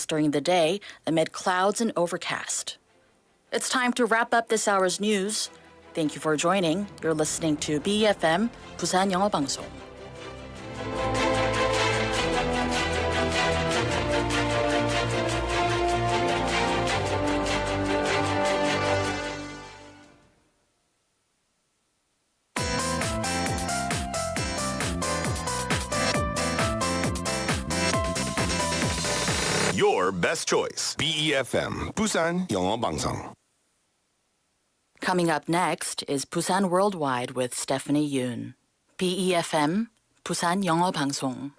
showers during the day amid clouds and overcast. It's time to wrap up this hour's news. Thank you for joining. You're listening to BEFM 부산영어방송. Your best choice. BEFM 부산영어방송. Coming up next is Busan Worldwide with Stephanie Yoon. BEFM 부산영어방송.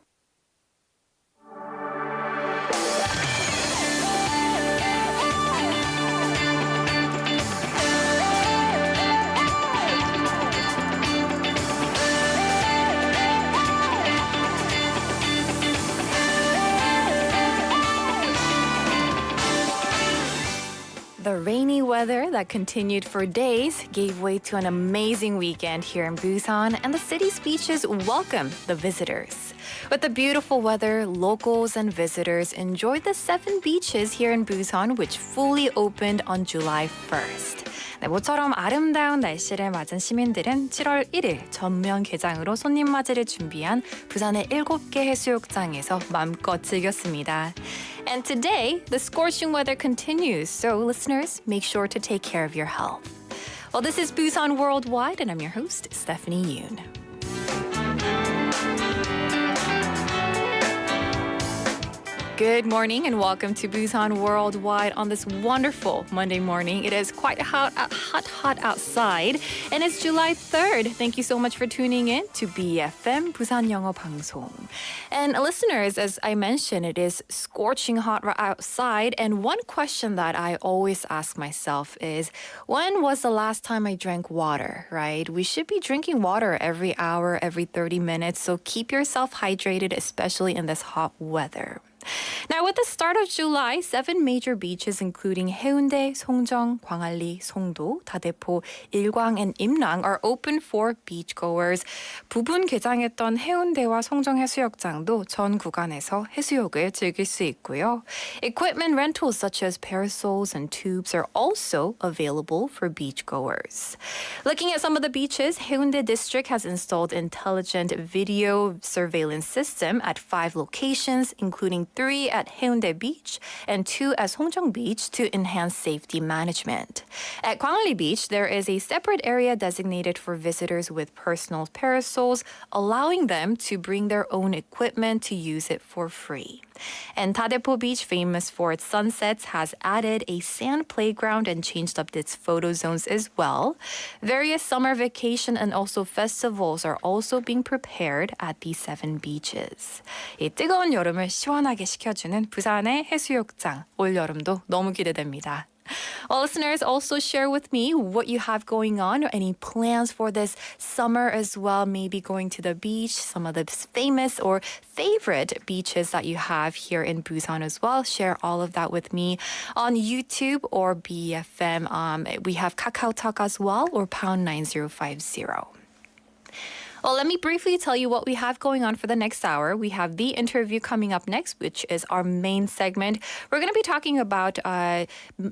The rainy weather that continued for days gave way to an amazing weekend here in Busan, and the city's beaches welcomed the visitors. With the beautiful weather, locals and visitors enjoyed the 7 beaches here in Busan, which fully opened on July 1st. 네, 모처럼 아름다운 날씨를 맞은 시민들은 7월 1일 전면 개장으로 손님 맞이를 준비한 부산의 7개 해수욕장에서 마음껏 즐겼습니다. And today, the scorching weather continues, so listeners, make sure to take care of your health. Well, this is Busan Worldwide, and I'm your host, Stephanie Yoon. Good morning and welcome to Busan Worldwide on this wonderful Monday morning. It is quite hot outside, and it's July 3rd. Thank you so much for tuning in to BEFM 부산영어방송. And listeners, as I mentioned, it is scorching hot outside, and one question that I always ask myself is, when was the last time I drank water, right? We should be drinking water every hour, every 30 minutes, so keep yourself hydrated, especially in this hot weather. Now, with the start of July, 7 major beaches including 해운대, 송정, 광안리, 송도, 다대포, 일광, and 임랑 are open for beachgoers. 부분 개장했던 해운대와 송정 해수욕장도 전 구간에서 해수욕을 즐길 수 있고요. Equipment rentals such as parasols and tubes are also available for beachgoers. Looking at some of the beaches, Haeundae District has installed intelligent video surveillance system at 5 locations, including 3 at Haeundae Beach and 2 at Songjong Beach to enhance safety management. At Gwangali Beach, there is a separate area designated for visitors with personal parasols, allowing them to bring their own equipment to use it for free. And Daepo Beach, famous for its sunsets, has added a sand playground and changed up its photo zones as well. Various summer vacation and also festivals are also being prepared at these 7 beaches. 이 뜨거운 여름을 시원하게 식혀주는 부산의 해수욕장, 올여름도 너무 기대됩니다. Well, listeners, also share with me what you have going on, or any plans for this summer as well, maybe going to the beach, some of the famous or favorite beaches that you have here in Busan as well. Share all of that with me on YouTube or BFM. We have Kakao Talk as well, or pound 9050. Well, let me briefly tell you what we have going on for the next hour. We have the interview coming up next, which is our main segment. We're going to be talking about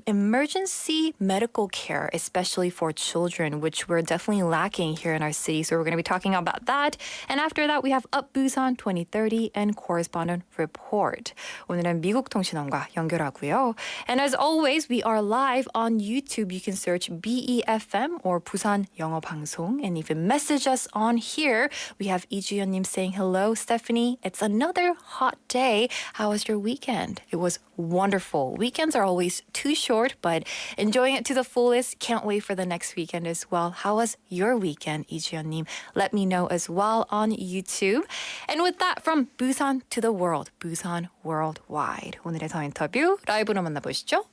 emergency medical care, especially for children, which we're definitely lacking here in our city. So we're going to be talking about that. And after that, we have Up Busan 2030 and Correspondent Report. 오늘은 미국 통신원과 연결하고요. And as always, we are live on YouTube. You can search BEFM or 부산 영어 방송, and even message us on here. We have 이주연님 saying, hello, Stephanie. It's another hot day. How was your weekend? It was wonderful. Weekends are always too short, but enjoying it to the fullest. Can't wait for the next weekend as well. How was your weekend, 이주연님? Let me know as well on YouTube. And with that, from Busan to the world, Busan Worldwide. 오늘의 더 인터뷰 라이브로 만나보시죠.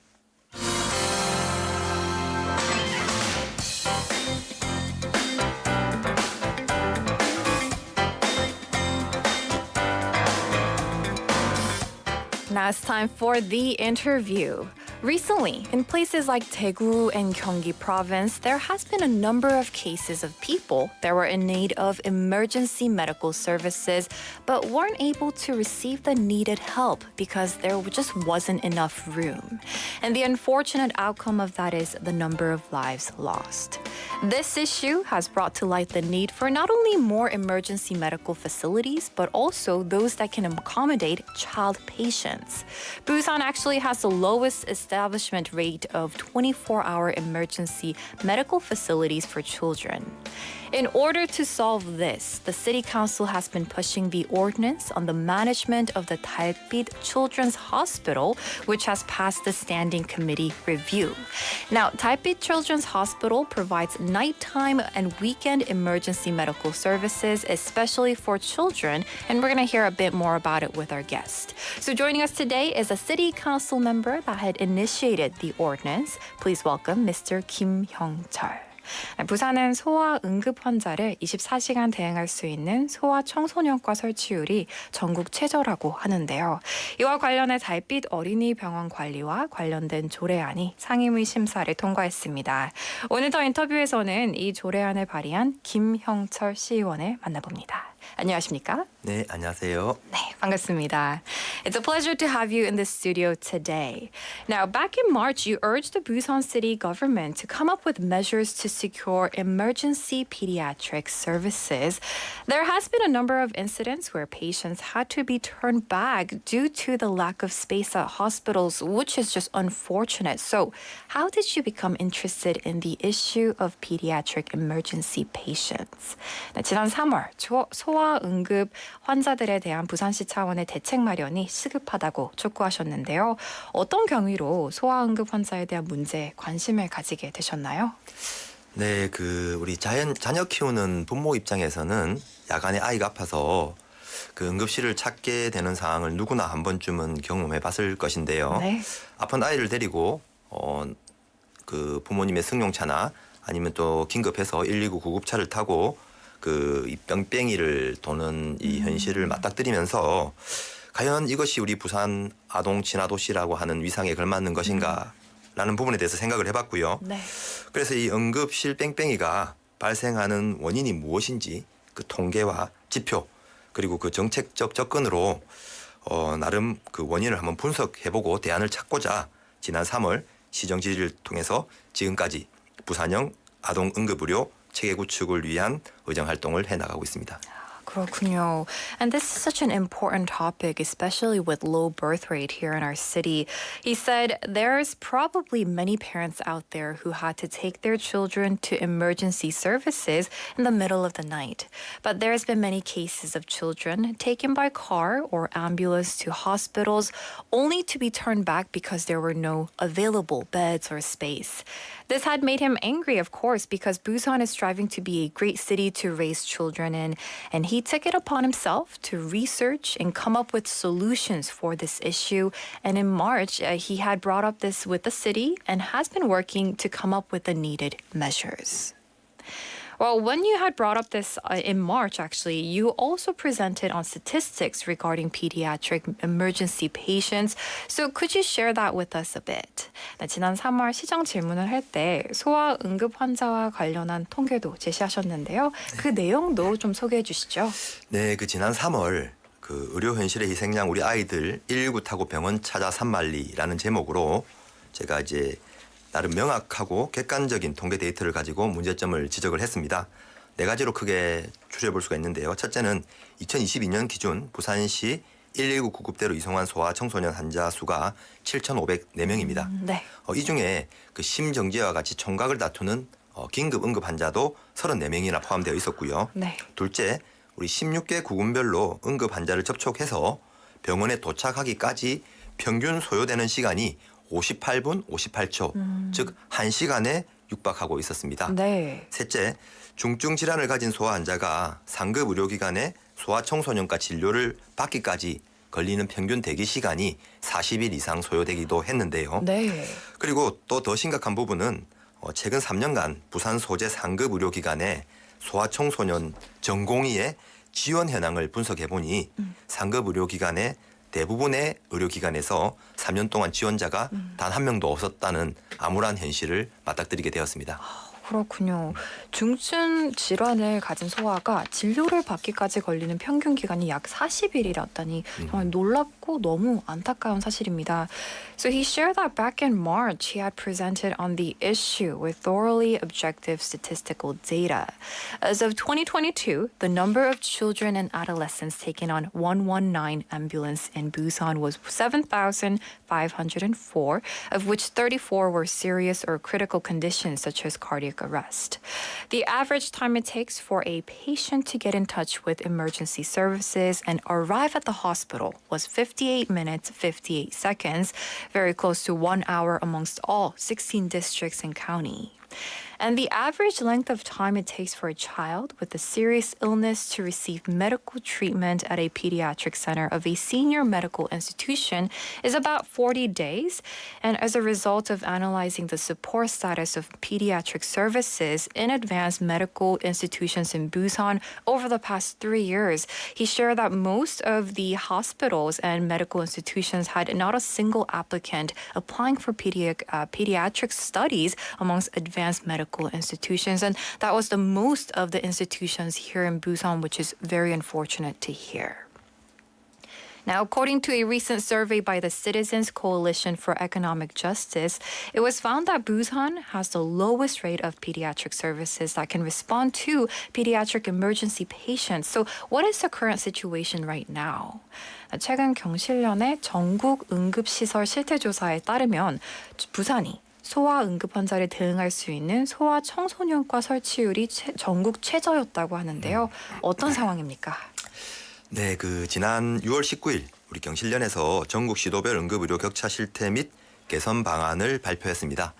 Now it's time for the interview. Recently, in places like Daegu and Gyeonggi province, there has been a number of cases of people that were in need of emergency medical services but weren't able to receive the needed help because there just wasn't enough room. And the unfortunate outcome of that is the number of lives lost. This issue has brought to light the need for not only more emergency medical facilities but also those that can accommodate child patients. Busan actually has the lowest establishment rate of 24-hour emergency medical facilities for children. In order to solve this, the City Council has been pushing the ordinance on the management of the 달빛 Children's Hospital, which has passed the Standing Committee review. Now, 달빛 Children's Hospital provides nighttime and weekend emergency medical services, especially for children, and we're going to hear a bit more about it with our guest. So joining us today is a City Council member that had initiated the ordinance. Please welcome Mr. Kim Hyung-chul. 부산은 소아 응급 환자를 24시간 대응할 수 있는 소아청소년과 설치율이 전국 최저라고 하는데요. 이와 관련해 달빛어린이병원 관리와 관련된 조례안이 상임위 심사를 통과했습니다. 오늘 더 인터뷰에서는 이 조례안을 발의한 김형철 시의원을 만나봅니다. 안녕하십니까? 네, 안녕하세요. 네, 반갑습니다. It's a pleasure to have you in the studio today. Now, back in March, you urged the Busan city government to come up with measures to secure emergency pediatric services. There has been a number of incidents where patients had to be turned back due to the lack of space at hospitals, which is just unfortunate. So, how did you become interested in the issue of pediatric emergency patients? 네, 지난 3월 소아 응급 환자들에 대한 부산시 차원의 대책 마련이 시급하다고 촉구하셨는데요. 어떤 경위로 소아 응급 환자에 대한 문제에 관심을 가지게 되셨나요? 네, 우리 자녀 키우는 부모 입장에서는 야간에 아이가 아파서 그 응급실을 찾게 되는 상황을 누구나 한 번쯤은 경험해 봤을 것인데요. 네. 아픈 아이를 데리고 그 부모님의 승용차나 아니면 또 긴급해서 119 구급차를 타고 이 뺑뺑이를 도는 이 현실을 맞닥뜨리면서 과연 이것이 우리 부산 아동 친화도시라고 하는 위상에 걸맞는 것인가 라는 부분에 대해서 생각을 해봤고요. 네. 그래서 이 응급실 뺑뺑이가 발생하는 원인이 무엇인지 그 통계와 지표 그리고 그 정책적 접근으로 나름 그 원인을 한번 분석해보고 대안을 찾고자 지난 3월 시정 질의를 통해서 지금까지 부산형 아동 응급의료 체계 구축을 위한 의정 활동을 해나가고 있습니다. 그렇군요. And this is such an important topic, especially with low birth rate here in our city. He said there's probably many parents out there who had to take their children to emergency services in the middle of the night. But there's been many cases of children taken by car or ambulance to hospitals only to be turned back because there were no available beds or space. This had made him angry, of course, because Busan is striving to be a great city to raise children in, and he took it upon himself to research and come up with solutions for this issue. And in March, he had brought up this with the city and has been working to come up with the needed measures. Well, when you had brought up this in March, actually, you also presented on statistics regarding pediatric emergency patients. So could you share that with us a bit? 네, 지난 3월 시정 질문을 할 때 소아 응급 환자와 관련한 통계도 제시하셨는데요. 그 내용도 좀 소개해 주시죠. 네, 지난 3월 의료 현실의 희생양 우리 아이들 119 타고 병원 찾아 산말리라는 제목으로 제가 이제 나름 명확하고 객관적인 통계 데이터를 가지고 문제점을 지적을 했습니다. 네 가지로 크게 추려볼 수가 있는데요. 첫째는 2022년 기준 부산시 119 구급대로 이송한 소아 청소년 환자 수가 7,504명입니다. 네. 이 중에 심정지와 같이 총각을 다투는 긴급 응급 환자도 34명이나 포함되어 있었고요. 네. 둘째, 우리 16개 구군별로 응급 환자를 접촉해서 병원에 도착하기까지 평균 소요되는 시간이 58분 58초, 즉 1시간에 육박하고 있었습니다. 네. 셋째, 중증 질환을 가진 소아 환자가 상급 의료기관의 소아청소년과 진료를 받기까지 걸리는 평균 대기 시간이 40일 이상 소요되기도 했는데요. 네. 그리고 또 더 심각한 부분은 최근 3년간 부산 소재 상급 의료기관의 소아청소년 전공의의 지원 현황을 분석해보니 상급 의료기관의 대부분의 의료기관에서 3년 동안 지원자가 단 한 명도 없었다는 암울한 현실을 맞닥뜨리게 되었습니다. 그렇군요. 중증 질환을 가진 소아가 진료를 받기까지 걸리는 평균 기간이 약 40일이었다니 정말 놀랍고 너무 안타까운 사실입니다. So he shared that back in March he had presented on the issue with thoroughly objective statistical data. As of 2022, the number of children and adolescents taken on 119 ambulance in Busan was 7,504, of which 34 were serious or critical conditions such as cardiac arrest. The average time it takes for a patient to get in touch with emergency services and arrive at the hospital was 58 minutes 58 seconds, very close to 1 hour amongst all 16 districts and county. And the average length of time it takes for a child with a serious illness to receive medical treatment at a pediatric center of a senior medical institution is about 40 days. And as a result of analyzing the support status of pediatric services in advanced medical institutions in Busan over the past 3 years, he shared that most of the hospitals and medical institutions had not a single applicant applying for pediatric studies amongst advanced medical institutions, and that was the most of the institutions here in Busan, which is very unfortunate to hear. Now, according to a recent survey by the Citizens Coalition for Economic Justice, it was found that Busan has the lowest rate of pediatric services that can respond to pediatric emergency patients. So what is the current situation right now? 최근 경실련의 전국 응급시설 실태조사에 따르면 부산이 소아 응급환자를 대응할 수 있는 소아청소년과 설치율이 전국 최저였다고 하는데요. 어떤 상황입니까? 네, 지난 6월 19일 우리 경실련에서 전국 시도별 응급의료 격차 실태 및 개선 방안을 발표했습니다.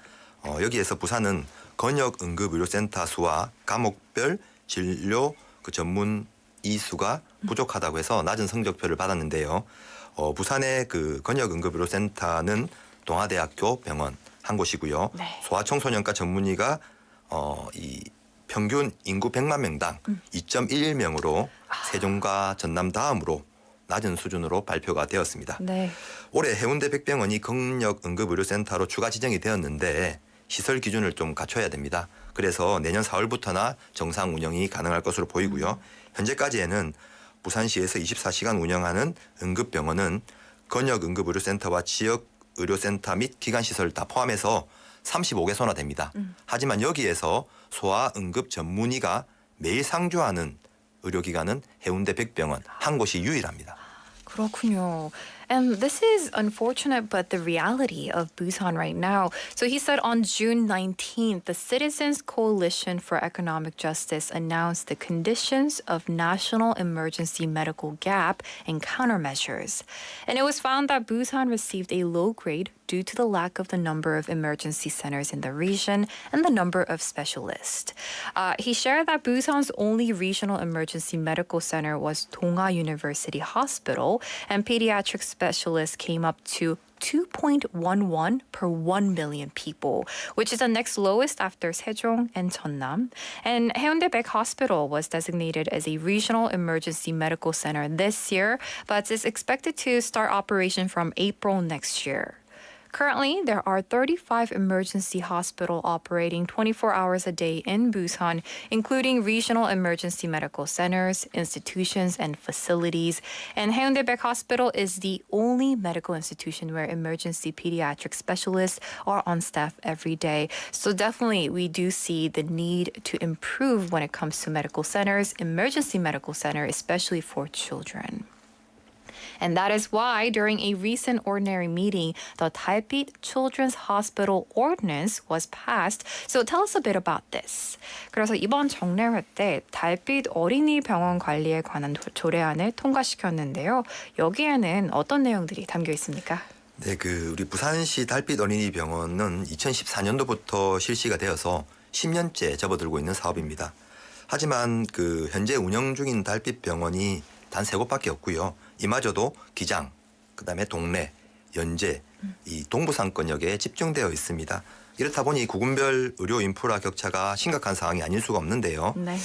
여기에서 부산은 건역 응급의료센터 수와 과목별 진료 전문 이수가 부족하다고 해서 낮은 성적표를 받았는데요. 부산의 건역 응급의료센터는 동아대학교 병원 한 곳이고요. 네. 소아청소년과 전문의가 이 평균 인구 100만 명당 2.11명으로 세종과 전남 다음으로 낮은 수준으로 발표가 되었습니다. 네. 올해 해운대 백병원이 건역 응급의료센터로 추가 지정이 되었는데 시설 기준을 좀 갖춰야 됩니다. 그래서 내년 4월부터나 정상 운영이 가능할 것으로 보이고요. 현재까지에는 부산시에서 24시간 운영하는 응급병원은 건역 응급의료센터와 지역 의료센터 및 기관시설 다 포함해서 35개소나 됩니다. 하지만 여기에서 소아 응급 전문의가 매일 상주하는 의료기관은 해운대 백병원 한 곳이 유일합니다. 그렇군요. And this is unfortunate, but the reality of Busan right now. So he said on June 19th, the Citizens Coalition for Economic Justice announced the conditions of national emergency medical gap and countermeasures. And it was found that Busan received a low grade due to the lack of the number of emergency centers in the region and the number of specialists. He shared that Busan's only regional emergency medical center was Donga University Hospital, and pediatric specialists came up to 2.11 per 1 million people, which is the next lowest after Sejong and Jeonnam. And Haeundae-baek Hospital was designated as a regional emergency medical center this year, but is expected to start operation from April next year. Currently, there are 35 emergency hospitals operating 24 hours a day in Busan, including regional emergency medical centers, institutions, and facilities. And Haeundae-baek Hospital is the only medical institution where emergency pediatric specialists are on staff every day. So definitely, we do see the need to improve when it comes to medical centers, emergency medical center, especially for children. And that is why during a recent ordinary meeting, the 달빛 Children's Hospital Ordinance was passed. So tell us a bit about this. 그래서 이번 정례회 때 달빛 어린이 병원 관리에 관한 조례안을 통과시켰는데요. 여기에는 어떤 내용들이 담겨 있습니까? 네, 우리 부산시 달빛 어린이 병원은 2014년도부터 실시가 되어서 10년째 접어들고 있는 사업입니다. 하지만 현재 운영 중인 달빛 병원이 단 3곳밖에 없고요. 이마저도 기장, 그다음에 동래, 연제, 이 동부상권역에 집중되어 있습니다. 이렇다 보니 구군별 의료 인프라 격차가 심각한 상황이 아닐 수가 없는데요. 네.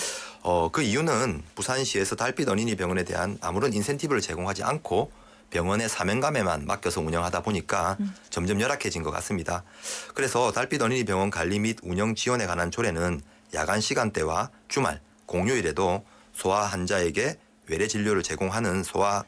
그 이유는 부산시에서 달빛 어린이 병원에 대한 아무런 인센티브를 제공하지 않고 병원의 사명감에만 맡겨서 운영하다 보니까 점점 열악해진 것 같습니다. 그래서 달빛 어린이 병원 관리 및 운영 지원에 관한 조례는 야간 시간대와 주말, 공휴일에도 소아 환자에게 외래 진료를 제공하는 소아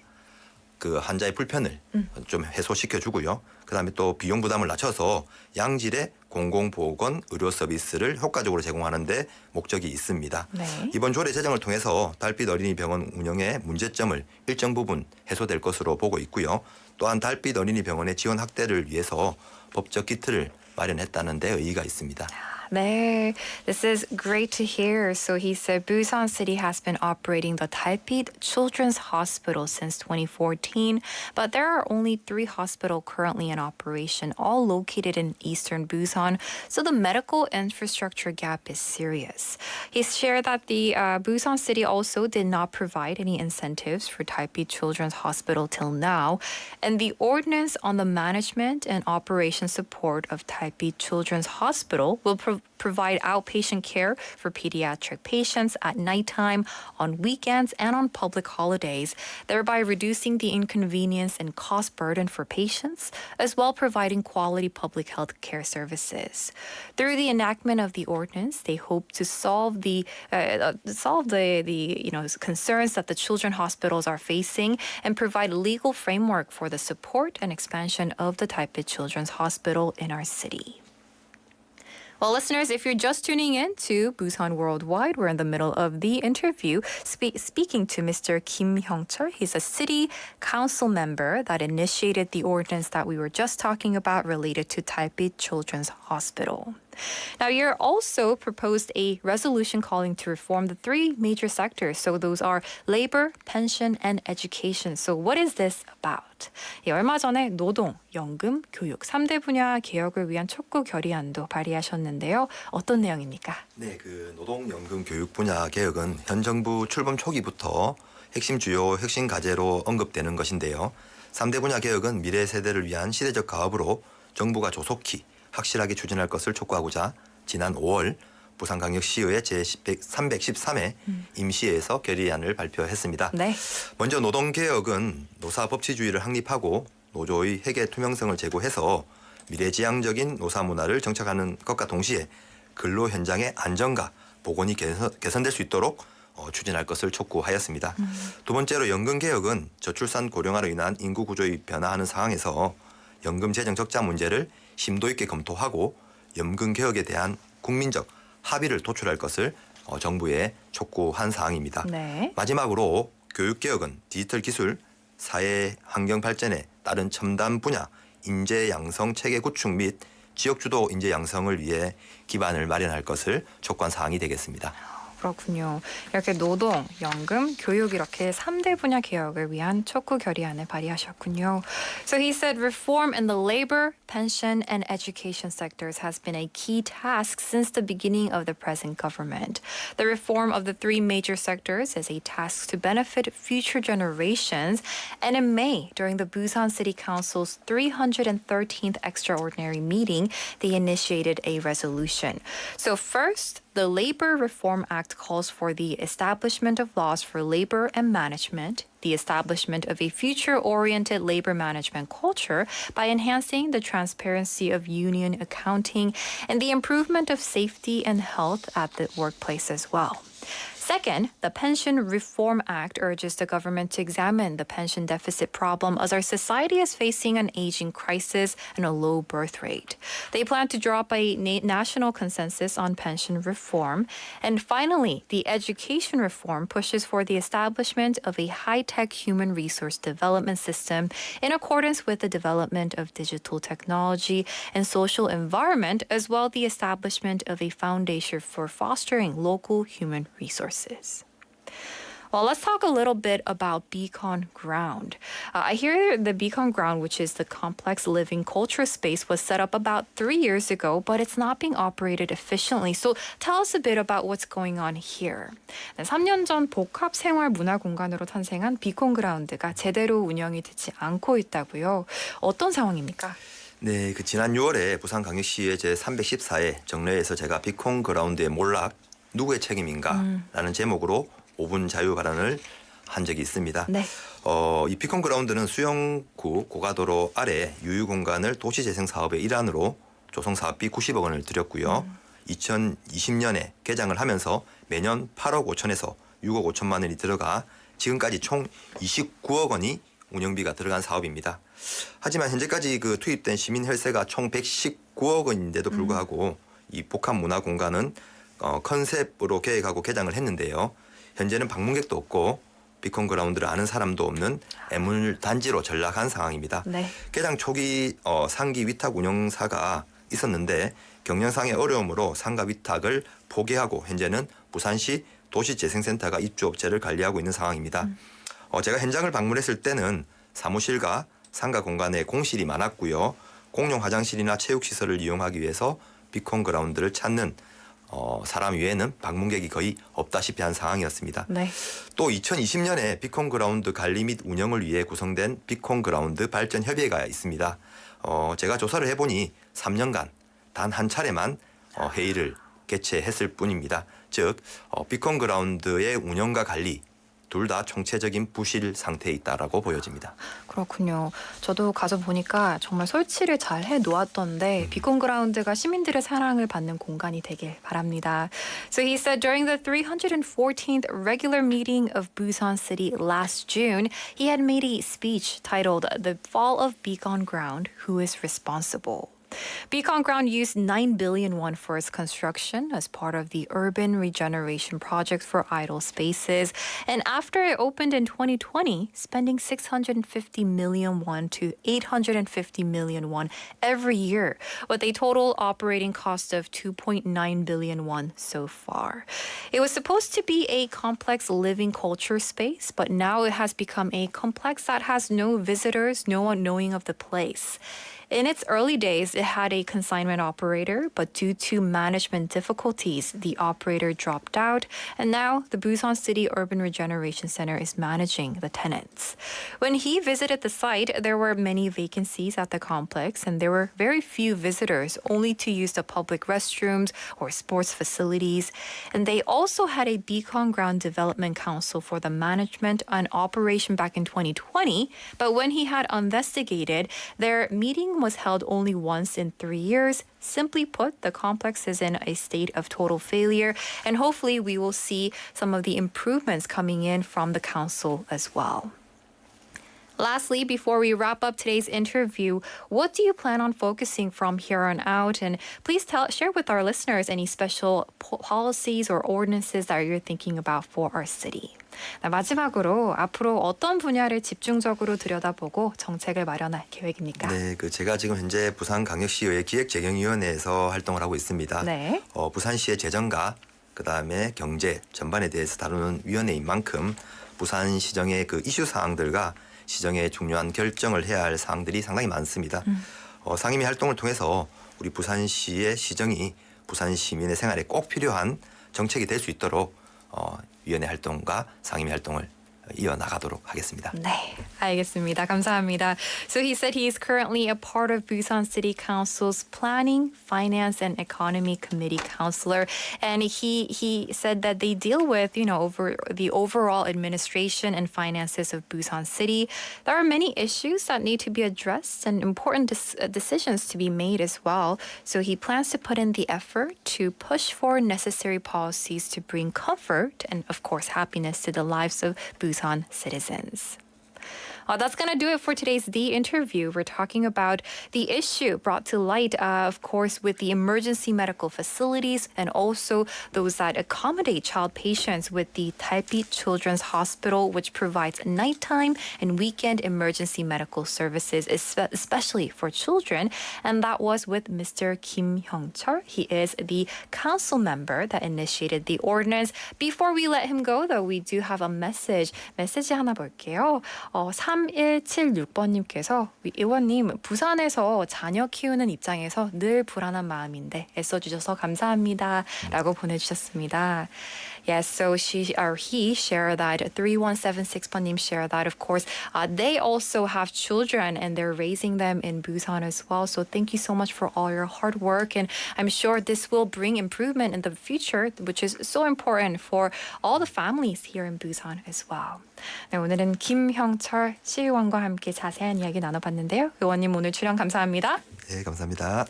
환자의 불편을 좀 해소시켜 주고요. 그다음에 또 비용 부담을 낮춰서 양질의 공공보건 의료 서비스를 효과적으로 제공하는 데 목적이 있습니다. 네. 이번 조례 제정을 통해서 달빛 어린이 병원 운영의 문제점을 일정 부분 해소될 것으로 보고 있고요. 또한 달빛 어린이 병원의 지원 확대를 위해서 법적 기틀을 마련했다는 데 의의가 있습니다. 네, this is great to hear. So he said Busan City has been operating the 달빛 Children's Hospital since 2014, but there are only 3 hospitals currently in operation, all located in eastern Busan, so the medical infrastructure gap is serious. He shared that the Busan City also did not provide any incentives for 달빛 Children's Hospital till now, and the ordinance on the management and operation support of 달빛 Children's Hospital will provide outpatient care for pediatric patients at nighttime, on weekends, and on public holidays, thereby reducing the inconvenience and cost burden for patients, as well providing quality public health care services. Through the enactment of the ordinance, they hope to solve the concerns that the children hospitals are facing and provide legal framework for the support and expansion of the 달빛 Children's Hospital in our city. Well, listeners, if you're just tuning in to Busan Worldwide, we're in the middle of the interview speaking to Mr. Kim Hyung-chul. He's a city council member that initiated the ordinance that we were just talking about related to 달빛 Children's Hospital. Now, you're also proposed a resolution calling to reform the 3 major sectors. So those are labor, pension, and education. So what is this about? 예, 얼마 전에 노동, 연금, 교육 3대 분야 개혁을 위한 촉구 결의안도 발의하셨는데요. 어떤 내용입니까? 네, 노동, 연금, 교육 분야 개혁은 현 정부 출범 초기부터 핵심 주요 핵심 과제로 언급되는 것인데요. 3대 분야 개혁은 미래 세대를 위한 시대적 가업으로 정부가 조속히 확실하게 추진할 것을 촉구하고자 지난 5월 부산광역시의회 제313회 임시회에서 결의안을 발표했습니다. 네. 먼저 노동개혁은 노사법치주의를 확립하고 노조의 회계 투명성을 제고해서 미래지향적인 노사문화를 정착하는 것과 동시에 근로 현장의 안정과 복원이 개선될 수 있도록 추진할 것을 촉구하였습니다. 두 번째로 연금개혁은 저출산 고령화로 인한 인구구조의 변화하는 상황에서 연금 재정 적자 문제를 심도 있게 검토하고 연금개혁에 대한 국민적 합의를 도출할 것을 정부에 촉구한 사항입니다. 네. 마지막으로 교육개혁은 디지털 기술, 사회 환경 발전에 따른 첨단 분야, 인재 양성 체계 구축 및 지역주도 인재 양성을 위해 기반을 마련할 것을 촉구한 사항이 되겠습니다. 그렇군요. 이렇게 노동, 연금, 교육 이렇게 3대 분야 개혁을 위한 촉구 결의안을 발의하셨군요. So he said reform in the labor, pension, and education sectors has been a key task since the beginning of the present government. The reform of the 3 major sectors is a task to benefit future generations. And in May, during the Busan City Council's 313th extraordinary meeting, they initiated a resolution. So first, the Labor Reform Act calls for the establishment of laws for labor and management, the establishment of a future-oriented labor management culture by enhancing the transparency of union accounting, and the improvement of safety and health at the workplace as well. Second, the Pension Reform Act urges the government to examine the pension deficit problem as our society is facing an aging crisis and a low birth rate. They plan to draw up a national consensus on pension reform. And finally, the education reform pushes for the establishment of a high-tech human resource development system in accordance with the development of digital technology and social environment, as well as the establishment of a foundation for fostering local human resources. Well, let's talk a little bit about Beacon Ground. I hear the Beacon Ground, which is the complex living culture space, was set up about 3 years ago, but it's not being operated efficiently. So tell us a bit about what's going on here. 3년 전 복합 생활 문화 공간으로 탄생한 비콘 그라운드가 제대로 운영이 되지 않고 있다고요. 어떤 상황입니까? 네, 지난 6월에 부산광역시의 제314회 정례에서 제가 비콘 그라운드의 몰락 누구의 책임인가 라는 제목으로 5분 자유 발언을 한 적이 있습니다. 네. 이 비콘 그라운드는 수영구 고가도로 아래 유유 공간을 도시 재생 사업의 일환으로 조성 사업비 90억 원을 들였고요. 2020년에 개장을 하면서 매년 8억 5천에서 6억 5천만 원이 들어가 지금까지 총 29억 원이 운영비가 들어간 사업입니다. 하지만 현재까지 그 투입된 시민 혈세가 총 119억 원인데도 불구하고 이 복합 문화 공간은 컨셉으로 계획하고 개장을 했는데요. 현재는 방문객도 없고 비콘 그라운드를 아는 사람도 없는 애물 단지로 전락한 상황입니다. 네. 개장 초기 상기 위탁 운영사가 있었는데 경영상의 어려움으로 상가 위탁을 포기하고 현재는 부산시 도시재생센터가 입주업체를 관리하고 있는 상황입니다. 제가 현장을 방문했을 때는 사무실과 상가 공간에 공실이 많았고요. 공용 화장실이나 체육시설을 이용하기 위해서 비콘 그라운드를 찾는 사람 외에는 방문객이 거의 없다시피 한 상황이었습니다. 네. 또 2020년에 비콘 그라운드 관리 및 운영을 위해 구성된 비콘 그라운드 발전 협의회가 있습니다. 제가 조사를 해보니 3년간 단 한 차례만 회의를 개최했을 뿐입니다. 즉 비콘 그라운드의 운영과 관리 둘 다 총체적인 부실 상태에 있다라고 보여집니다. 그렇군요. 저도 가서 보니까 정말 설치를 잘 해놓았던데 비콘 그라운드가 시민들의 사랑을 받는 공간이 되길 바랍니다. So he said during the 314th regular meeting of Busan City last June, he had made a speech titled "The Fall of Beacon Ground: Who is Responsible?" Beacon Ground used 9 billion won for its construction as part of the urban regeneration project for idle spaces. And after it opened in 2020, spending 650 million won to 850 million won every year, with a total operating cost of 2.9 billion won so far. It was supposed to be a complex living culture space, but now it has become a complex that has no visitors, no one knowing of the place. In its early days, it had a consignment operator, but due to management difficulties, the operator dropped out, and now the Busan City Urban Regeneration Center is managing the tenants. When he visited the site, there were many vacancies at the complex, and there were very few visitors, only to use the public restrooms or sports facilities. And they also had a Beacon Ground Development Council for the management and operation back in 2020, but when he had investigated, their meeting was held only once in 3 years. Simply put, the complex is in a state of total failure, and hopefully we will see some of the improvements coming in from the council as well. Lastly, before we wrap up today's interview, what do you plan on focusing from here on out? And please share with our listeners any special policies or ordinances that you're thinking about for our city. 마지막으로 앞으로 어떤 분야를 집중적으로 들여다보고 정책을 마련할 계획입니까? 네, 제가 지금 현재 부산광역시의 기획재경위원회에서 활동을 하고 있습니다. 네. 부산시의 재정과 그다음에 경제 전반에 대해서 다루는 위원회인 만큼 부산시정의 그 이슈 사항들과 시정의 중요한 결정을 해야 할 사항들이 상당히 많습니다. 상임위 활동을 통해서 우리 부산시의 시정이 부산 시민의 생활에 꼭 필요한 정책이 될 수 있도록 위원회 활동과 상임위 활동을 이어나가도록 하겠습니다. 네, 알겠습니다. 감사합니다. So he said he is currently a part of Busan City Council's Planning, Finance and Economy Committee counselor, and he said that they deal with, over the overall administration and finances of Busan City. There are many issues that need to be addressed and important decisions to be made as well. So he plans to put in the effort to push for necessary policies to bring comfort and, of course, happiness to the lives of Busan citizens. That's going to do it for today's The Interview. We're talking about the issue brought to light, of course, with the emergency medical facilities and also those that accommodate child patients with the Talpit Children's Hospital, which provides nighttime and weekend emergency medical services, especially for children. And that was with Mr. Kim Hyung-chul. He is the council member that initiated the ordinance. Before we let him go, though, we do have a message 하나 볼게요. 3176번님께서 의원님, 부산에서 자녀 키우는 입장에서 늘 불안한 마음인데 애써주셔서 감사합니다. 라고 보내주셨습니다. Yes, so she or he share that 3176번님 share that of course they also have children and they're raising them in Busan as well. So thank you so much for all your hard work and I'm sure this will bring improvement in the future, which is so important for all the families here in Busan as well. 네, 오늘은 김형철 시의원과 함께 자세한 이야기 나눠봤는데요. 의원님 오늘 출연 감사합니다. 네, 감사합니다.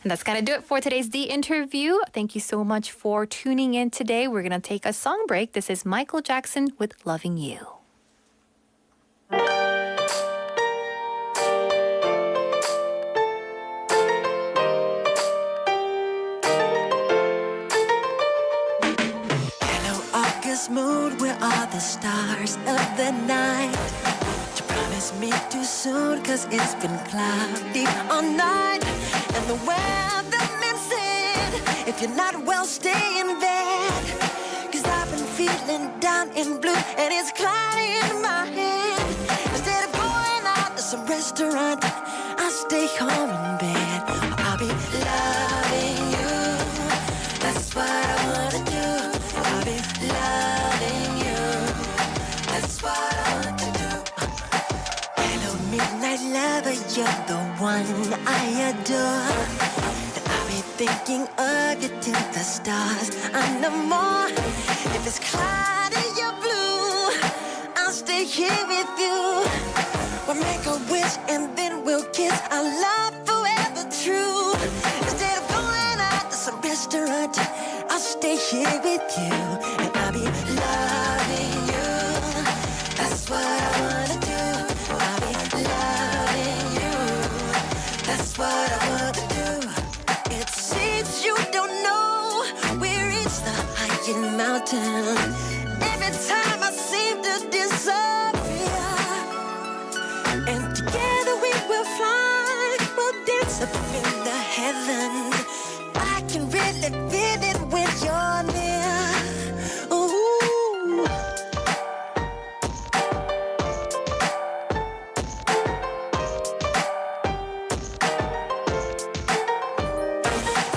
And that's going to do it for today's The Interview. Thank you so much for tuning in today. We're going to take a song break. This is Michael Jackson with Loving You. Hello, August moon, where are the stars of the night? You promised me too soon, cause it's been cloudy all night. And the weatherman said, if you're not well, stay in bed. Cause I've been feeling down and blue, and it's cloudy in my head. Instead of going out to some restaurant, I'll stay home in bed. I'll be loving you. That's what I wanna do. I'll be loving you. That's what I want to do. Hello, midnight lover, you're the one I adore. And I'll be thinking of you till the stars are no more. If it's cloudy or blue, I'll stay here with you. We'll make a wish and then we'll kiss. Our love forever true. Instead of going out to some restaurant, I'll stay here with you. And I'll be loving you. That's what I wanna do. I'll be loving you. That's what I wanna do. It seems you don't know where is the highest mountain. Every time I seem to disappear, and together we will fly. We'll dance up in the heavens. I can really feel it when you're near. Ooh.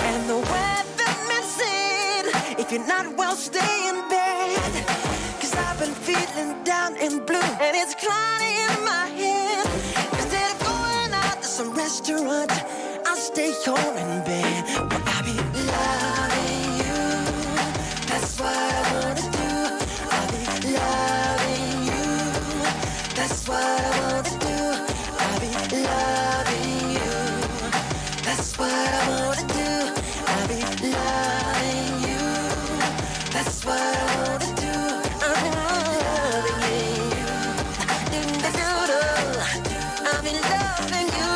And the weatherman said, if you're not well, stay in bed. Cause I've been feeling down and blue, and it's cloudy in my head. Instead of going out to some restaurant, I'll stay home in bed. But I'll be loving you. That's what I wanna do. I'll be loving you. That's what I wanna do. I'll be loving you. That's what I wanna do. I'll be loving you. That's what I wanna do. I'll be loving you. I'll be loving you.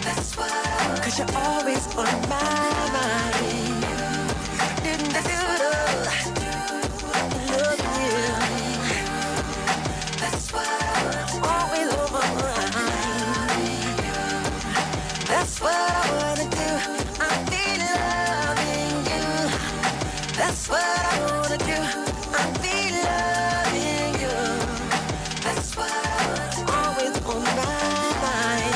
That's what I want. Cause you're always on my mind. Love you. That's what I want. Always on my mind. That's what I wanna do. I'll be loving you. That's what I wanna do. I'll be loving you. That's what I want. Always on my mind.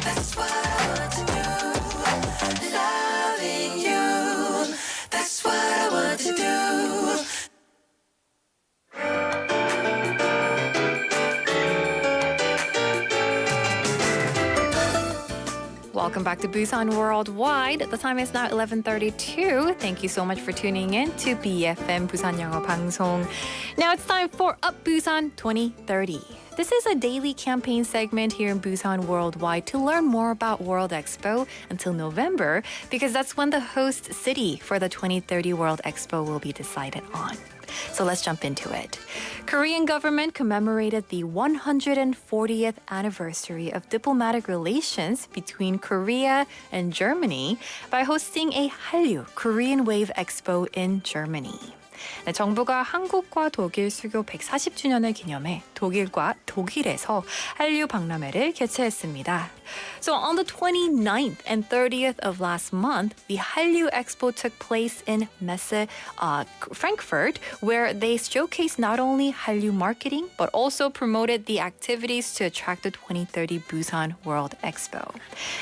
That's what I want to do. Loving you. That's what I want to do. Welcome back to Busan Worldwide. The time is now 11:32. Thank you so much for tuning in to BEFM 부산영어방송. Now it's time for Up Busan 2030. This is a daily campaign segment here in Busan Worldwide to learn more about World Expo until November, because that's when the host city for the 2030 World Expo will be decided on. So let's jump into it. Korean government commemorated the 140th anniversary of diplomatic relations between Korea and Germany by hosting a Hallyu Korean Wave Expo in Germany. 네, 정부가 한국과 독일 수교 140주년을 기념해 독일에서 한류 박람회를 개최했습니다. So on the 29th and 30th of last month, the Hallyu Expo took place in Messe, Frankfurt, where they showcased not only Hallyu marketing, but also promoted the activities to attract the 2030 Busan World Expo.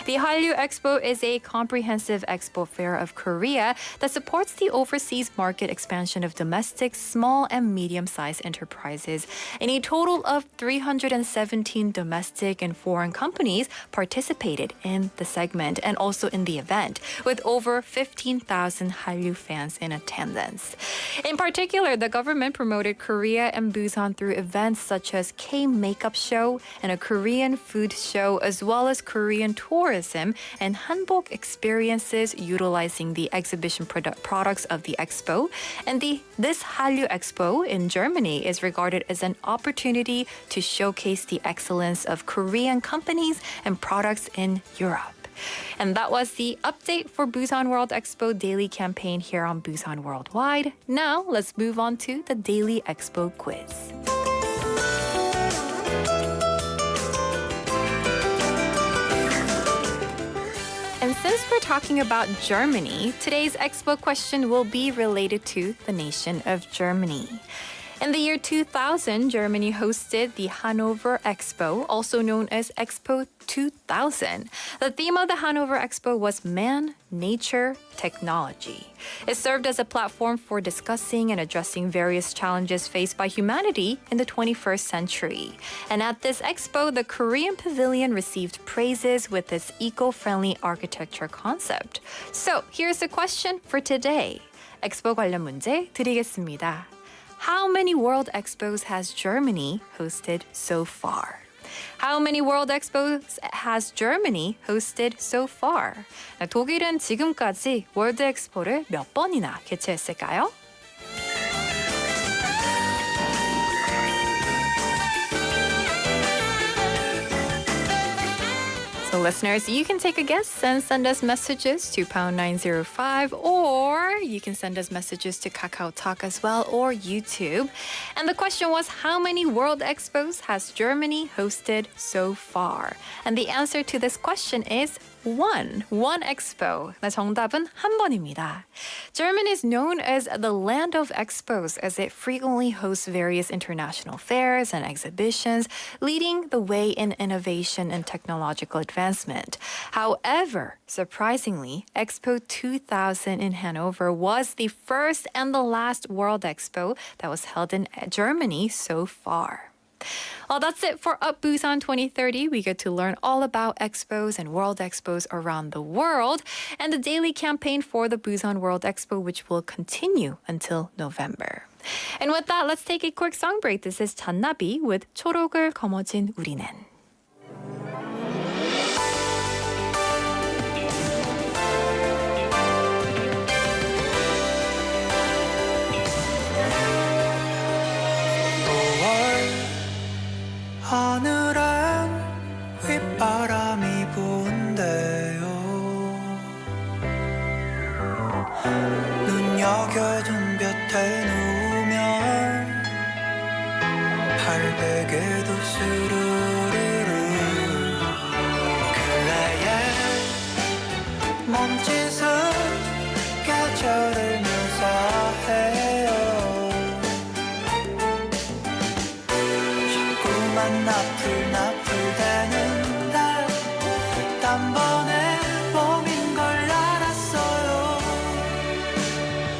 The Hallyu Expo is a comprehensive expo fair of Korea that supports the overseas market expansion of domestic, small, and medium-sized enterprises. And a total of 317 domestic and foreign companies participated in the segment and also in the event, with over 15,000 Hallyu fans in attendance. In particular, the government promoted Korea and Busan through events such as K-makeup show and a Korean food show, as well as Korean tourism and hanbok experiences utilizing the exhibition products of the expo. And this Hallyu Expo in Germany is regarded as an opportunity to showcase the excellence of Korean companies and products in Europe. And that was the update for Busan World Expo daily campaign here on Busan Worldwide. Now, let's move on to the Daily Expo quiz. And since we're talking about Germany, today's Expo question will be related to the nation of Germany. In the year 2000, Germany hosted the Hanover Expo, also known as Expo 2000. The theme of the Hanover Expo was Man, Nature, Technology. It served as a platform for discussing and addressing various challenges faced by humanity in the 21st century. And at this expo, the Korean pavilion received praises with its eco-friendly architecture concept. So here's the question for today. 엑스포 관련 문제 드리겠습니다. How many World Expos has Germany hosted so far? How many World Expos has Germany hosted so far? 독일은 지금까지 월드 엑스포를 몇 번이나 개최했을까요? So listeners, you can take a guess and send us messages to pound 905, or you can send us messages to Kakao Talk as well, or YouTube. And the question was, how many World Expos has Germany hosted so far? And the answer to this question is one expo. 네, 정답은 한 번입니다. Germany is known as the land of expos as it frequently hosts various international fairs and exhibitions, leading the way in innovation and technological advancement. However, surprisingly, Expo 2000 in Hanover was the first and the last World Expo that was held in Germany so far. Well, that's it for Up Busan 2030. We get to learn all about expos and World Expos around the world and the daily campaign for the Busan World Expo, which will continue until November. And with that, let's take a quick song break. This is 잔나비 with 초록을 거머쥔 우리는. 하늘엔 휘바람이 부는데요 눈여겨진 볕에 누우면 발베개도 스르르르 근래의 몸짓은 계절을 묘사해요 나풀나풀대는데 단번에 봄인 걸 알았어요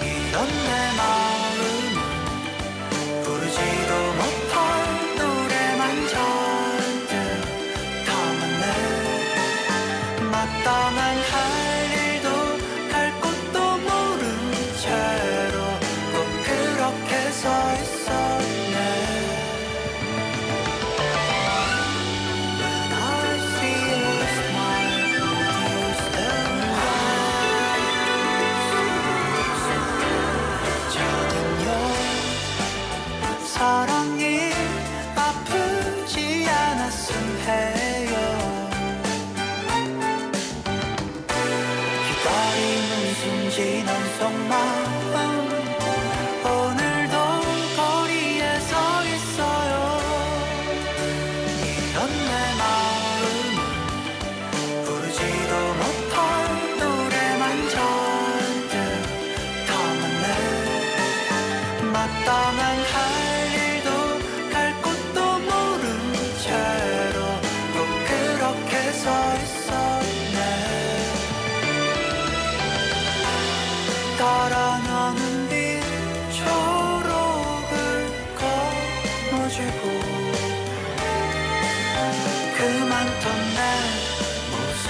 이런 내 마음은 부르지도 못할 노래만 잔뜩 담았네 마땅한 할 일도 갈 곳도 모른 채로 꼭 그렇게 서 있었네 있었네 달아나는 빛 초록을 거머쥐고 그 많던 내 모습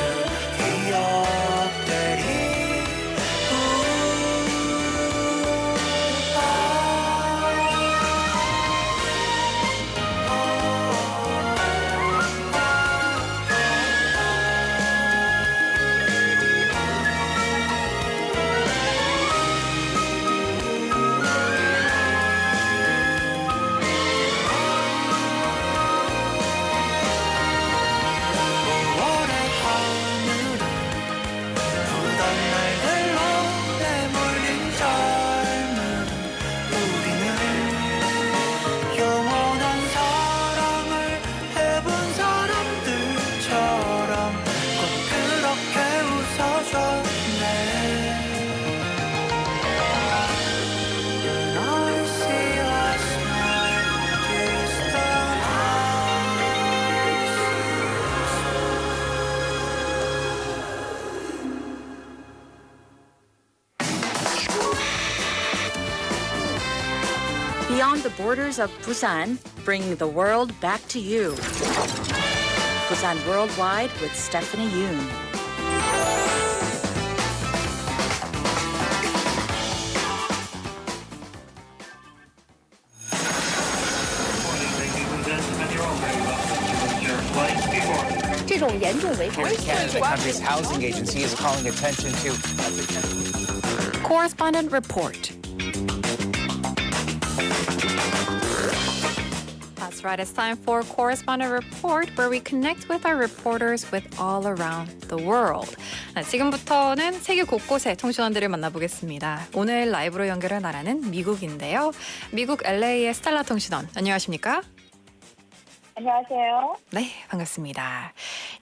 기억들이 Beyond the borders of Busan, bringing the world back to you. Busan Worldwide with Stephanie Yoon. The country's housing agency is calling attention to Correspondent report. That's right. It's time for Correspondent Report, where we connect with our reporters with all around the world. 지금부터는 세계 곳곳의 청취원들을 만나보겠습니다. 오늘 라이브로 연결할 나라는 미국인데요. 미국 LA의 스텔라 통신원, 안녕하십니까? 안녕하세요. 네, 반갑습니다.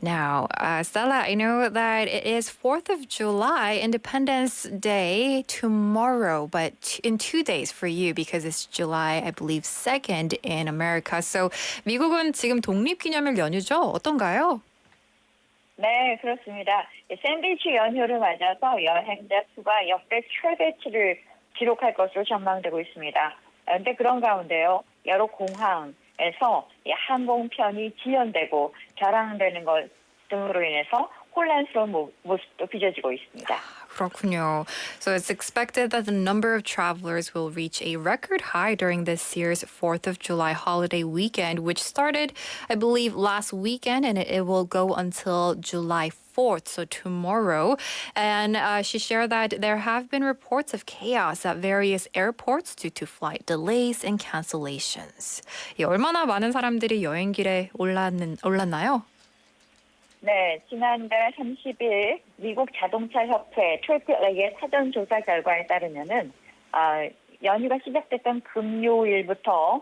Now, Stella, I know that it is 4th of July, Independence Day tomorrow, but in 2 days for you because it's July, I believe, 2nd in America. So 미국은 지금 독립기념일 연휴죠? 어떤가요? 네, 그렇습니다. 샌드위치 연휴를 맞아서 여행자 수가 역대 최대치를 기록할 것으로 전망되고 있습니다. 그런데 그런 가운데요, 여러 공항에서 항공편이 지연되고 결항되는 것 등으로 인해서 혼란스러운 모습도 빚어지고 있습니다. 그렇군요. So it's expected that the number of travelers will reach a record high during this year's 4th of July holiday weekend, which started, I believe, last weekend, and it will go until July 4th, so tomorrow. And she shared that there have been reports of chaos at various airports due to flight delays and cancellations. 얼마나 많은 사람들이 여행길에 올랐나요? 네, 지난달 30일 미국 자동차 협회 트래픽의 사전 조사 결과에 따르면은 연휴가 시작됐던 금요일부터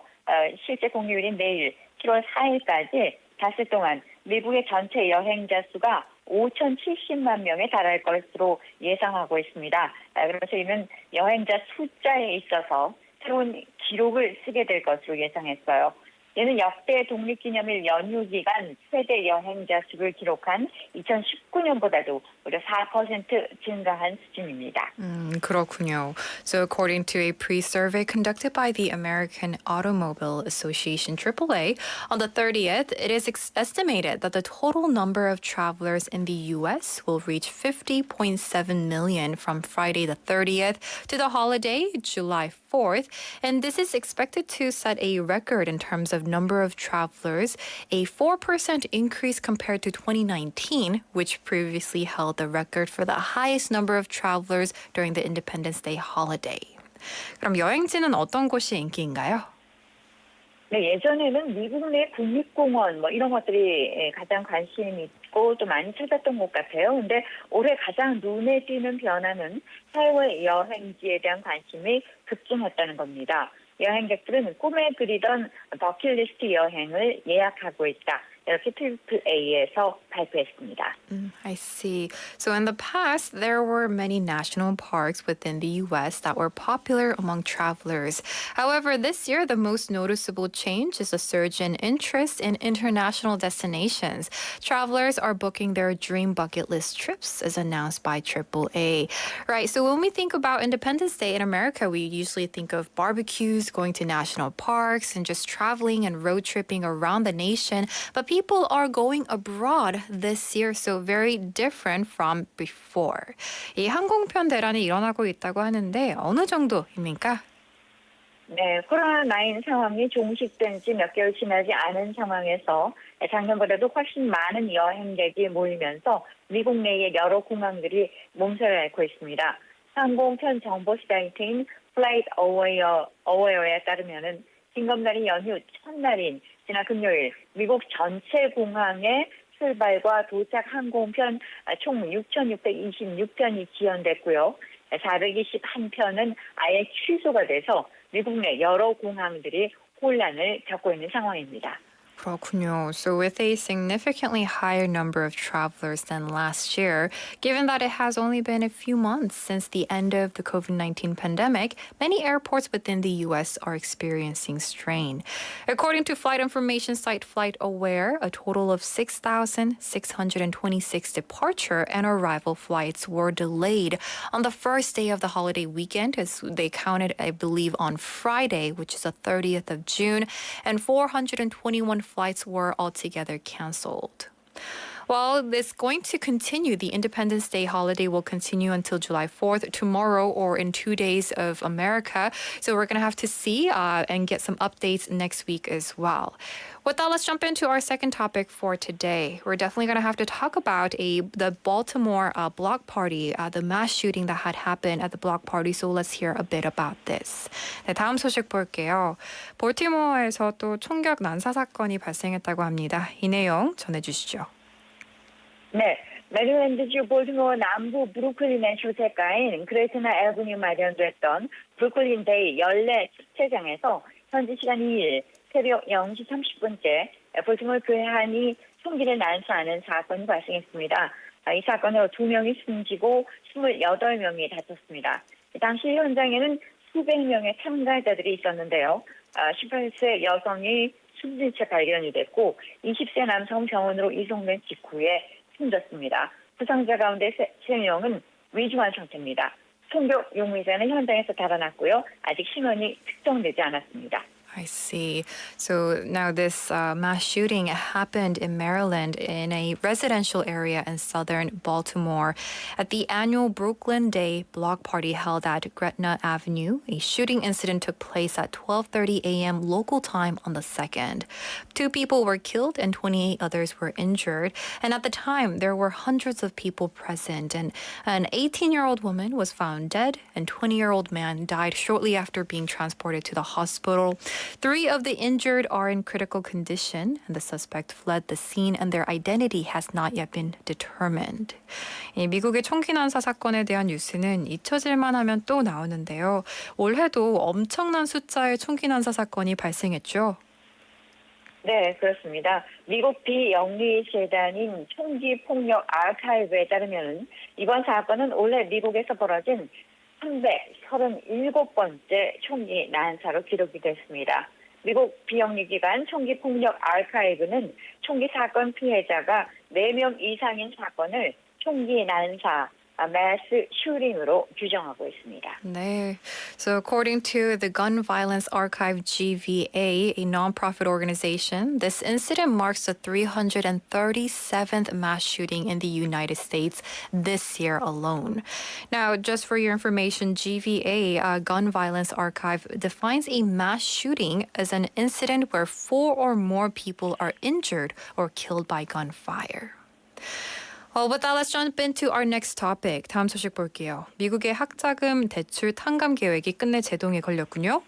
실제 공휴일인 내일 7월 4일까지 닷새 동안 미국의 전체 여행자 수가 5,070만 명에 달할 것으로 예상하고 있습니다. 그래서 이는 여행자 숫자에 있어서 새로운 기록을 쓰게 될 것으로 예상했어요. 이는 역대 독립기념일 연휴 기간 최대 여행자 수를 기록한 2019년보다도 무려 4% 증가한 수준입니다. 그렇군요. So according to a pre-survey conducted by the American Automobile Association AAA, on the 30th, it is estimated that the total number of travelers in the U.S. will reach 50.7 million from Friday the 30th to the holiday, July 4th. And this is expected to set a record in terms of number of travelers, a 4% increase compared to 2019, which previously held the record for the highest number of travelers during the Independence Day holiday. 그럼 여행지는 어떤 곳이 인기인가요? 네, 예전에는 미국 내 국립공원 이런 것들이 가장 관심이 있고 또 많이 찾았던 것 같아요. 근데 올해 가장 눈에 띄는 변화는 해외 여행지에 대한 관심이 급증했다는 겁니다. 여행객들은 꿈에 그리던 버킷리스트 여행을 예약하고 있다. 이렇게 AAA에서 발표했습니다. I see. So in the past, there were many national parks within the U.S. that were popular among travelers. However, this year, the most noticeable change is a surge in interest in international destinations. Travelers are booking their dream bucket list trips, as announced by AAA. Right, so when we think about Independence Day in America, we usually think of barbecues, going to national parks, and just traveling and road tripping around the nation. But people are going abroad this year, so very different from before. 이 항공편 대란이 일어나고 있다고 하는데 어느 정도입니까? 네, 코로나19 상황이 종식된 지 몇 개월 지나지 않은 상황에서 작년보다도 훨씬 많은 여행객이 모이면서 미국 내의 여러 공항들이 몸살을 앓고 있습니다. 항공편 정보 사이트인 Flight Aware에 따르면은 징검다리 연휴 첫날인 지난 금요일 미국 전체 공항에 출발과 도착 항공편 총 6,626편이 지연됐고요. 421편은 아예 취소가 돼서 미국 내 여러 공항들이 혼란을 겪고 있는 상황입니다. 그렇군요. So with a significantly higher number of travelers than last year, given that it has only been a few months since the end of the COVID-19 pandemic, many airports within the U.S. are experiencing strain. According to flight information site FlightAware, a total of 6,626 departure and arrival flights were delayed on the first day of the holiday weekend, as they counted, I believe, on Friday, which is the 30th of June, and 421 flights were altogether canceled. Well, it's going to continue. The Independence Day holiday will continue until July 4th, tomorrow or in 2 days of America. So we're going to have to see and get some updates next week as well. With that, let's jump into our second topic for today. We're definitely going to have to talk about the Baltimore block party, the mass shooting that had happened at the block party. So let's hear a bit about this. 네, 다음 소식 볼게요. 볼티모어에서 또 총격 난사 사건이 발생했다고 합니다. 이 내용 전해주시죠. 네, 메릴랜드주 볼티모어 남부 브루클린의 주택가인 그레이트나 애브뉴 마련됐던 브루클린 데이 연례 축제장에서 현지 시간 2일 새벽 0시 30분째 볼티모어 교회 한이 총기를 난사하는 사건이 발생했습니다. 이 사건으로 2명이 숨지고 28명이 다쳤습니다. 당시 현장에는 수백 명의 참가자들이 있었는데요. 18세 여성이 숨진 채 발견이 됐고 20세 남성 병원으로 이송된 직후에 숨졌습니다. 부상자 가운데 3명은 위중한 상태입니다. 총격 용의자는 현장에서 달아났고요. 아직 신원이 특정되지 않았습니다. I see. So now this mass shooting happened in Maryland in a residential area in southern Baltimore. At the annual Brooklyn Day block party held at Gretna Avenue, a shooting incident took place at 12:30 a.m. local time on the 2nd. 2 people were killed and 28 others were injured. And at the time, there were hundreds of people present. And an 18-year-old woman was found dead and 20-year-old man died shortly after being transported to the hospital. 3 of the injured are in critical condition, and the suspect fled the scene, and their identity has not yet been determined. 이 미국의 총기 난사 사건에 대한 뉴스는 잊혀질만 하면 또 나오는데요. 올해도 엄청난 숫자의 총기 난사 사건이 발생했죠. 네, 그렇습니다. 미국 비영리 재단인 총기 폭력 아카이브에 따르면 이번 사건은 올해 미국에서 벌어진 337번째 총기 난사로 기록이 됐습니다. 미국 비영리기관 총기폭력 아카이브는 총기 사건 피해자가 4명 이상인 사건을 총기 난사, mass shooting으로 규정하고 있습니다. 네. So according to the Gun Violence Archive GVA, a nonprofit organization, this incident marks the 337th mass shooting in the United States this year alone. Now, just for your information, GVA, Gun Violence Archive, defines a mass shooting as an incident where 4 or more people are injured or killed by gunfire. Well, with that, let's jump into our next topic. 다음 소식 볼게요. 미국의 학자금 대출 탕감 계획이 끝내 제동에 걸렸군요.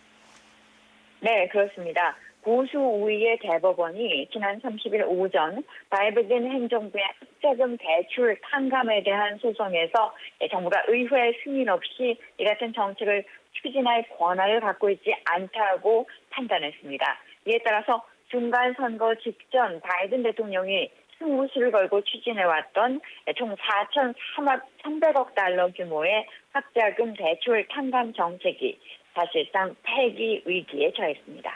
네, 그렇습니다. 보수 우위의 대법원이 지난 30일 오전 바이든 행정부의 학자금 대출 탕감에 대한 소송에서 정부가 의회 승인 없이 이 같은 정책을 추진할 권한을 갖고 있지 않다고 판단했습니다. 이에 따라서 중간 선거 직전 바이든 대통령이 승부수를 걸고 추진해왔던 총 4,300억 달러 규모의 학자금 대출 탕감 정책이 사실상 폐기 위기에 처했습니다.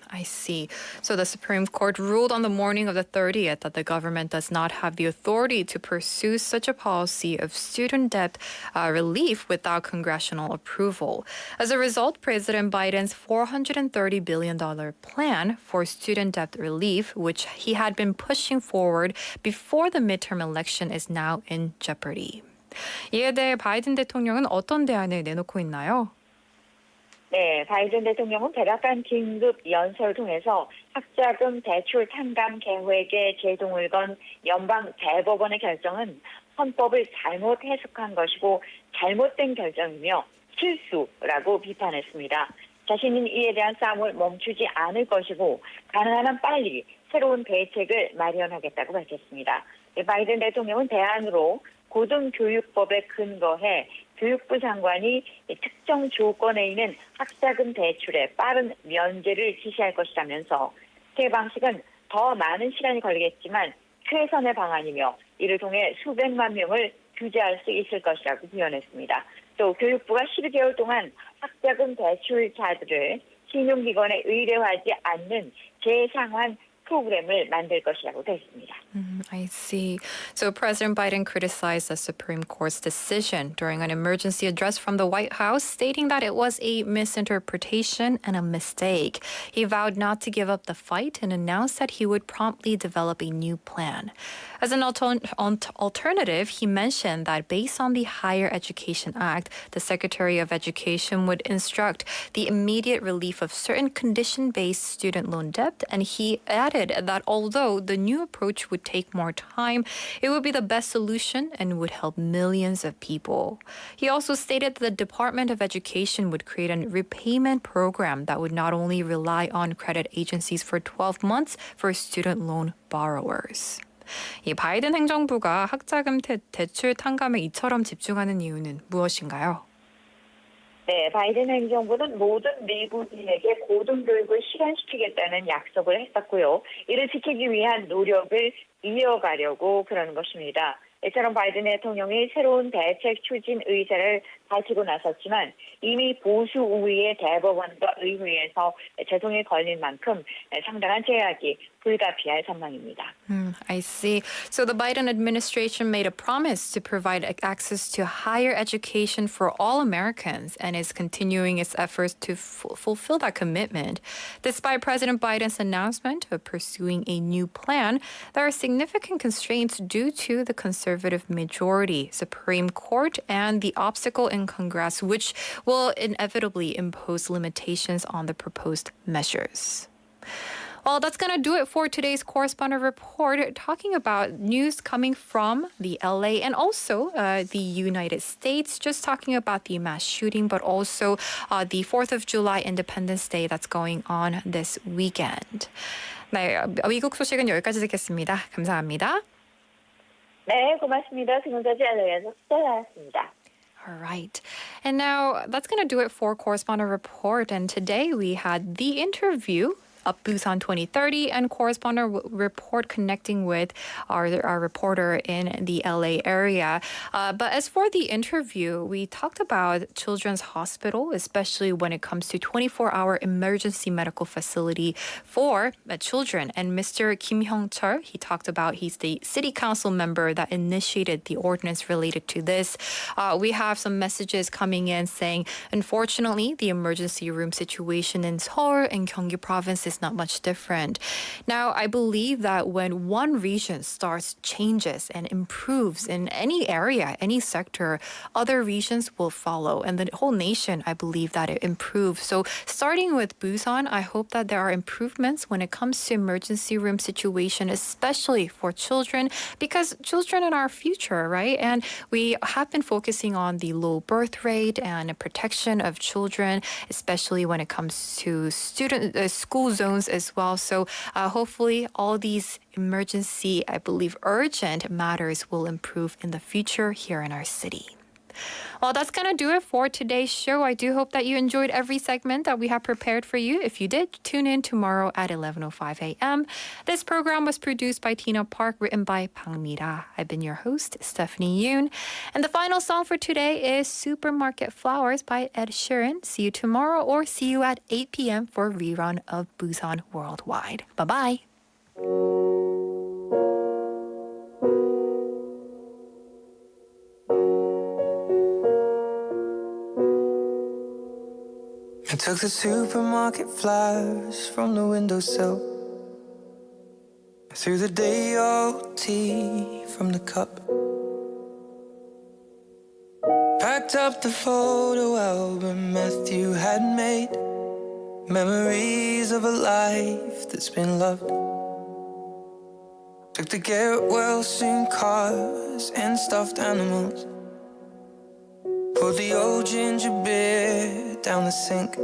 I see. So the Supreme Court ruled on the morning of the 30th that the government does not have the authority to pursue such a policy of student debt relief without congressional approval. As a result, President Biden's $430 billion plan for student debt relief, which he had been pushing forward before the midterm election, is now in jeopardy. 이에 대해 바이든 대통령은 어떤 대안을 내놓고 있나요? 네, 바이든 대통령은 백악관 긴급 연설을 통해서 학자금 대출 탕감 계획에 제동을 건 연방 대법원의 결정은 헌법을 잘못 해석한 것이고 잘못된 결정이며 실수라고 비판했습니다. 자신은 이에 대한 싸움을 멈추지 않을 것이고 가능한 한 빨리 새로운 대책을 마련하겠다고 밝혔습니다. 바이든 대통령은 대안으로 고등교육법에 근거해 교육부 장관이 특정 조건에 있는 학자금 대출의 빠른 면제를 지시할 것이라면서 새 방식은 더 많은 시간이 걸리겠지만 최선의 방안이며 이를 통해 수백만 명을 규제할 수 있을 것이라고 표현했습니다. 또 교육부가 12개월 동안 학자금 대출자들을 신용기관에 의뢰하지 않는 재상환 프로그램을 만들 것이라고 되어 있습니다. I see. So President Biden criticized the Supreme Court's decision during an emergency address from the White House, stating that it was a misinterpretation and a mistake. He vowed not to give up the fight and announced that he would promptly develop a new plan. As an alternative, he mentioned that based on the Higher Education Act, the Secretary of Education would instruct the immediate relief of certain condition-based student loan debt, and he added that although the new approach would take more time, it would be the best solution and would help millions of people. He also stated that the Department of Education would create a repayment program that would not only rely on credit agencies for 12 months for student loan borrowers. 이 바이든 행정부가 학자금 대출 탕감에 이처럼 집중하는 이유는 무엇인가요? 네, 바이든 행정부는 모든 미국인에게 고등교육을 실현시키겠다는 약속을 했었고요. 이를 지키기 위한 노력을 이어가려고 그러는 것입니다. 이처럼 바이든 대통령이 새로운 대책 추진 의사를 밝히고 나섰지만 이미 보수 우위의 대법원과 의회에서 제동이 걸린 만큼 상당한 제약이 불가피할 전망입니다. I see. So the Biden administration made a promise to provide access to higher education for all Americans and is continuing its efforts to fulfill that commitment. Despite President Biden's announcement of pursuing a new plan, there are significant constraints due to the conservative majority, Supreme Court, and the obstacle in Congress, which will inevitably impose limitations on the proposed measures. Well, that's going to do it for today's correspondent report, talking about news coming from the LA and also the United States, just talking about the mass shooting, but also the 4th of July Independence Day that's going on this weekend. 네, 미국 소식은 여기까지 듣겠습니다. 감사합니다. 네, 고맙습니다. 지금까지 LA에서 스텔라였습니다. All right. And now that's going to do it for Correspondent Report. And today we had the interview of Busan 2030 and Correspondent Report connecting with our reporter in the LA area. But as for the interview, we talked about Children's Hospital, especially when it comes to 24-hour emergency medical facility for children. And Mr. Kim Hyung-chul, he talked about he's the city council member that initiated the ordinance related to this. We have some messages coming in saying, unfortunately, the emergency room situation in Seoul and Gyeonggi province is not much different. Now, I believe that when one region starts changes and improves in any area, any sector, other regions will follow. And the whole nation, I believe that it improves. So starting with Busan, I hope that there are improvements when it comes to emergency room situation, especially for children, because children are our future, right? And we have been focusing on the low birth rate and protection of children, especially when it comes to school zones as well. So hopefully all these emergency, I believe, urgent matters will improve in the future here in our city. Well, that's going to do it for today's show. I do hope that you enjoyed every segment that we have prepared for you. If you did, tune in tomorrow at 11:05 a.m. This program was produced by Tina Park, written by Bang Mira. I've been your host, Stephanie Yoon. And the final song for today is Supermarket Flowers by Ed Sheeran. See you tomorrow or see you at 8 p.m. for a rerun of Busan Worldwide. Bye-bye. I took the supermarket flowers from the windowsill. I threw the day-old tea from the cup. Packed up the photo album Matthew had made. Memories of a life that's been loved. Took the get-well-soon cars and stuffed animals. Poured the old ginger beer down the sink.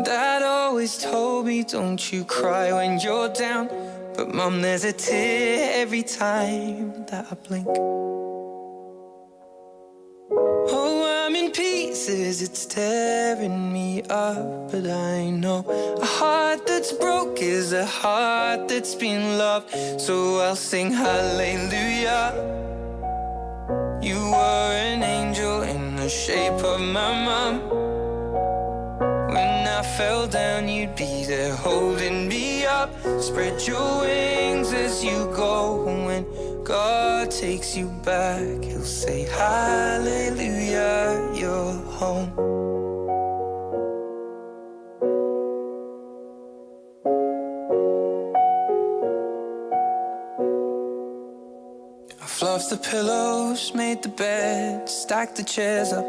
Dad always told me, don't you cry when you're down. But Mum, there's a tear every time that I blink. Oh, I'm in pieces, it's tearing me up. But I know a heart that's broke is a heart that's been loved. So I'll sing hallelujah. You were an angel in the shape of my mom. When I fell down, you'd be there holding me up. Spread your wings as you go. When God takes you back, He'll say, hallelujah, you're home. Fluffed the pillows, made the bed, stacked the chairs up.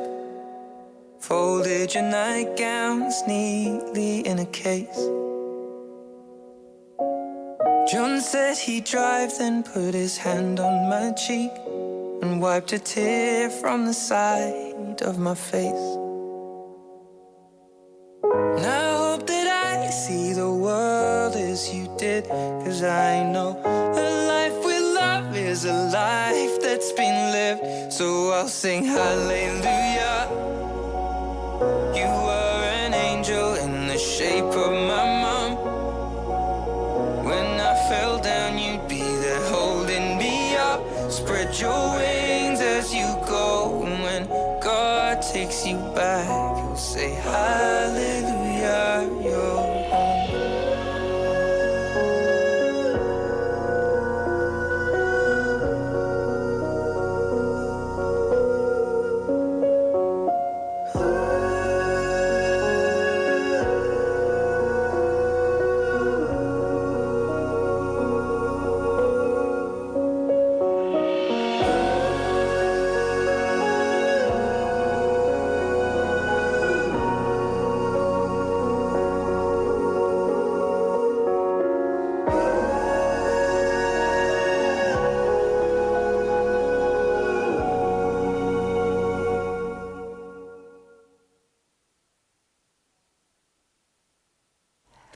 Folded your nightgowns neatly in a case. John said he'd drive, then put his hand on my cheek and wiped a tear from the side of my face. And I hope that I see the world as you did, 'cause I know a life with love is a life that's been lived. So I'll sing hallelujah. You were an angel in the shape of my mom. When I fell down, you'd be there holding me up. Spread your wings as you go. And when God takes you back, He'll say hallelujah, you're home.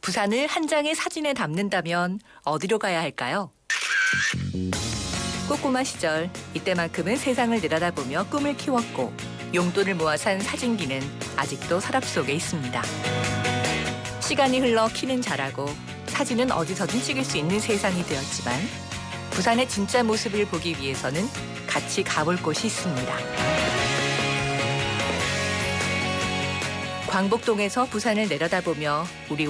부산을 한 장의 사진에 담는다면 어디로 가야 할까요? 꼬꼬마 시절 이때만큼은 세상을 내려다보며 꿈을 키웠고 용돈을 모아 산 사진기는 아직도 서랍 속에 있습니다. 시간이 흘러 키는 자라고 사진은 어디서든 찍을 수 있는 세상이 되었지만 부산의 진짜 모습을 보기 위해서는 같이 가볼 곳이 있습니다. 광복동에서 부산을 내려다보며 우리